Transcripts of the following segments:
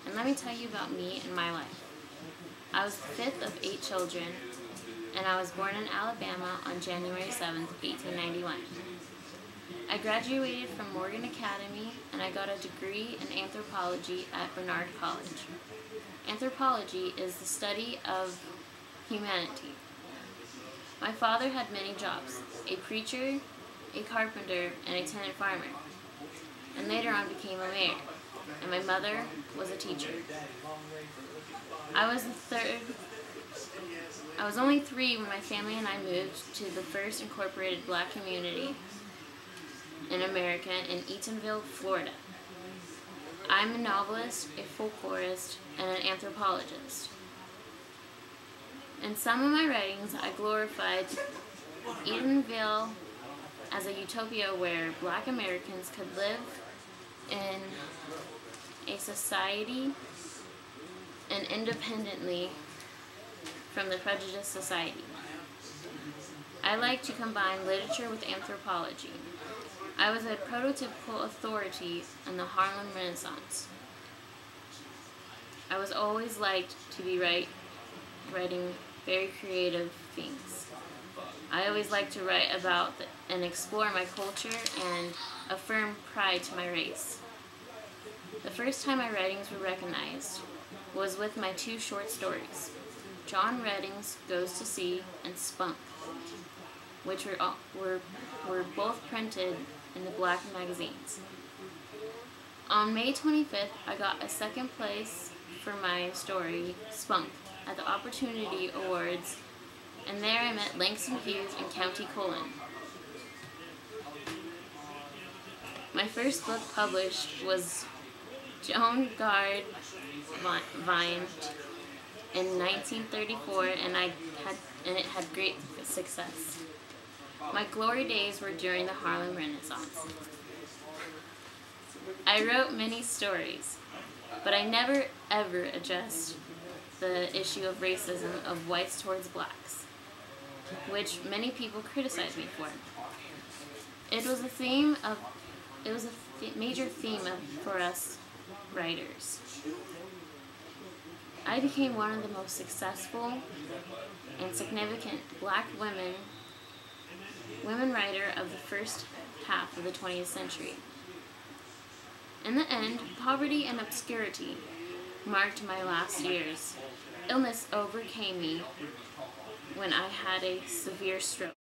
and let me tell you about me and my life. I was the fifth of 8 children, and I was born in Alabama on January 7th, 1891. I graduated from Morgan Academy, and I got a degree in anthropology at Barnard College. Anthropology is the study of humanity. My father had many jobs: a preacher, a carpenter, and a tenant farmer, and later on became a mayor, and my mother was a teacher. I was only 3 when my family and I moved to the first incorporated black community in America in Eatonville, Florida. I'm a novelist, a folklorist, and an anthropologist. In some of my writings, I glorified Eatonville as a utopia where black Americans could live in a society and independently from the prejudiced society. I like to combine literature with anthropology. I was a prototypical authority in the Harlem Renaissance. I was always liked to be writing very creative things. I always liked to write about and explore my culture and affirm pride to my race. The first time my writings were recognized was with my 2 short stories, John Redding's Goes to Sea and Spunk, which were both printed in the black magazines. On May 25th, I got a 2nd place for my story, Spunk, at the Opportunity Awards, and there I met Langston Hughes and County Cullen. My first book published was Joan Gard Vine in 1934, and it had great success. My glory days were during the Harlem Renaissance. I wrote many stories, but I never ever addressed the issue of racism of whites towards blacks, which many people criticized me for. It was a major theme for us writers. I became one of the most successful and significant black women writer of the first half of the 20th century. In the end, poverty and obscurity marked my last years. Illness overcame me when I had a severe stroke.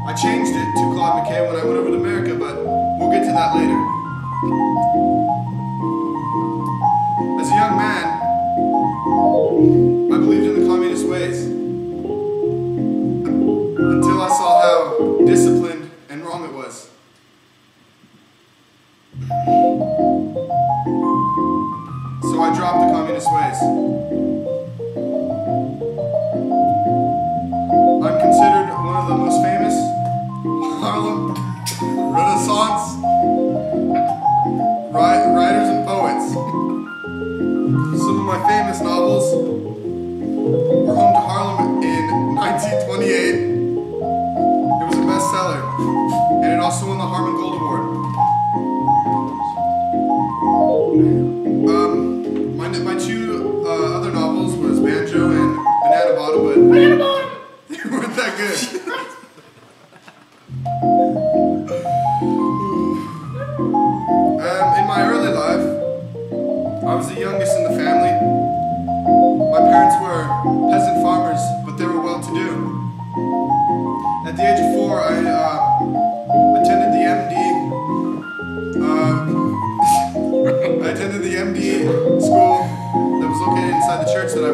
I changed it to Claude McKay when I went over to America, but we'll get to that later. As a young man, I believed in the communist ways until I saw how disciplined and wrong it was. So I dropped the communist ways. I'm considered one of the most famous Harlem Renaissance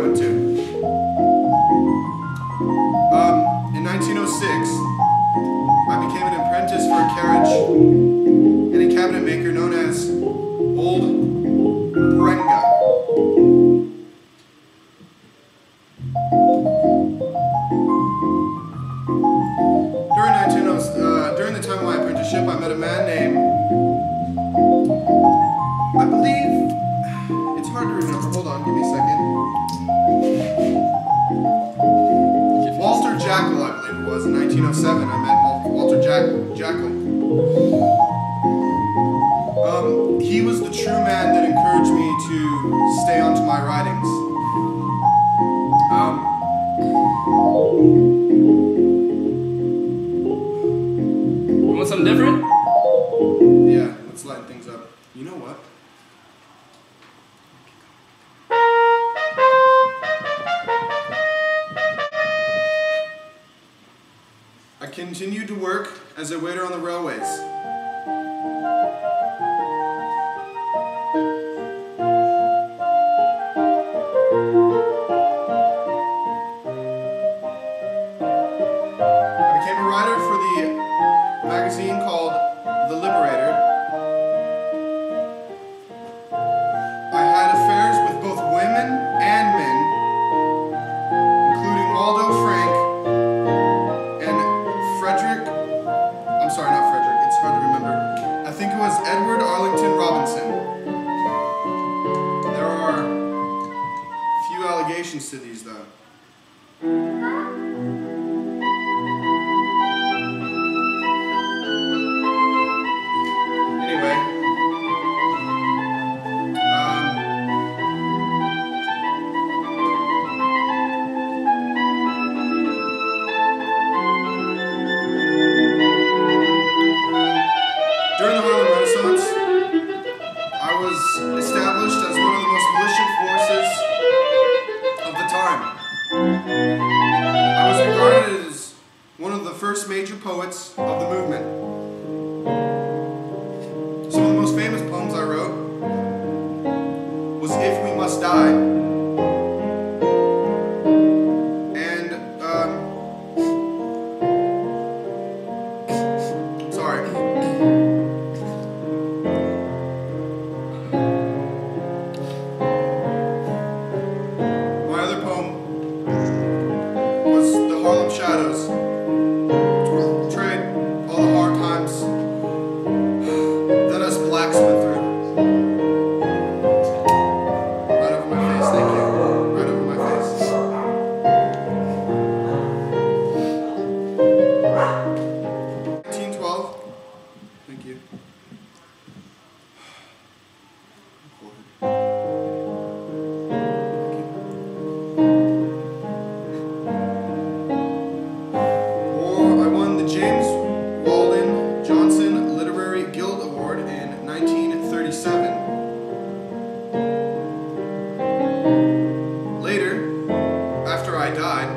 went to. In 1906, I became an apprentice for a carriage and a cabinet maker known as Old Brenga. During the time of my apprenticeship, I met a man named, I believe, it's hard to remember, hold on, give me a second. Walter Jackal, I believe it was, in 1907, I met Walter Jackal. He was the true man that encouraged me to stay onto my writings. You want something different? Yeah, let's lighten things up. You know what? I continued to work as a waiter on the railways. I became a writer for the magazine called The Liberator. I had affairs with both women and men, including Waldo Frank and Frederick, I'm sorry, not Frederick, it's hard to remember. I think it was Edward Arlington Robinson. There are few allegations to these though. Anyway, during the Harlem Renaissance, I was established as one of the most militant forces of the time. I was regarded as one of the first major poets of the movement. Some of the most famous poems I wrote was If We Must Die. And, sorry. My other poem was The Harlem Shadows, which portrayed all the hard times that us blacks went through. Right over my face, thank you. Right over my face. 1912. Thank you. I won the James Walden Johnson Literary Guild Award in 1937. Later, after I died,